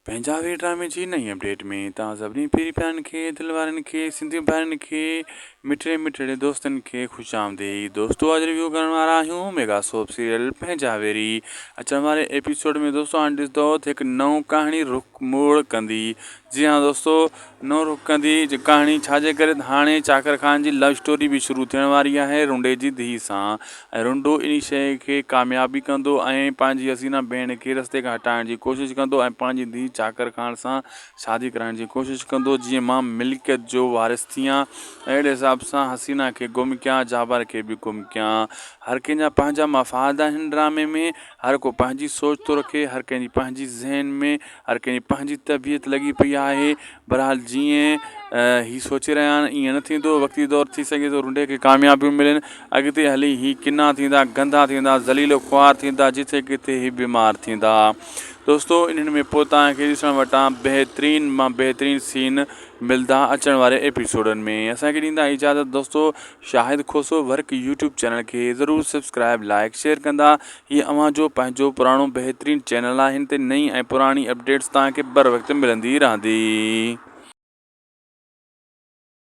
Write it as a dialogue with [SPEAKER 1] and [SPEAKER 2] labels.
[SPEAKER 1] पंजाबी ड्रामे जी नई अपडेट में तव्हां सभिनी पहिरीं प्यारनि खे दिलि वारनि खे सिंधी भाइरनि खे मिठड़े मिठड़े दोस्तनि खे ख़ुशि आमदीद। दोस्तों आज रिव्यू करण वारा आहियूं मेगा सोप सीरियल पंजाबेरी। अचण वारे एपिसोड में दोस्तों हाणे ॾिसंदो त हिकु नओं कहाणी रुख मोड़ कंदी। जी हाँ दोस्तों, नओं रुख कंदी कहाणी छाजे करे हाणे चाकर ख़ान जी लव स्टोरी भी शुरू थियण वारी आहे रुंडे जी धीउ सां। ऐं रुंडो इन शइ खे कामयाबी कंदो ऐं पंहिंजी हसीना भेण खे रस्ते खां हटाइण जी कोशिशि कंदो ऐं पंहिंजी धीउ चाकर ख़ान सां शादी कराइण जी कोशिशि कंदो जीअं मां मिल्कियत जो वारिस थियां। अहिड़े हिसाब सां हसीना खे गुम कयां, जाबर खे बि गुम कयां। हर कंहिंजा पंहिंजा मफ़ाद आहिनि ड्रामे में, हर को पंहिंजी सोच थो रखे, हर कंहिंजी पंहिंजी ज़हन में हर कंहिंजी पंहिंजी तबियत लॻी पई आहे। बहरहाल जीअं ही सोचे रहिया आहिनि ईअं न थींदो, वक़्ती दौर थी सघे थो रुंडे खे कामयाबियूं मिलनि, अॻिते हली ही किना थींदा, गंदा थींदा, ज़लीलो ख़्वार थींदा, जिथे किथे ही बीमार थींदा। दोस्तों इन्हनि में पोइ तव्हांखे ॾिसण वटां बहितरीन मां बहितरीन सीन मिलंदा अचण वारे एपिसोडनि में। असांखे ॾींदा इजाज़त दोस्तों। शाहिद खोसो वर्क यूट्यूब चैनल खे ज़रूरु सब्सक्राइब लाइक शेयर कंदा। हीअ अव्हां जो पंहिंजो पुराणो बहितरीन चैनल आहे। हिन ते नई ऐं पुराणी अपडेट्स तव्हांखे बर वक़्तु मिलंदी रहंदी।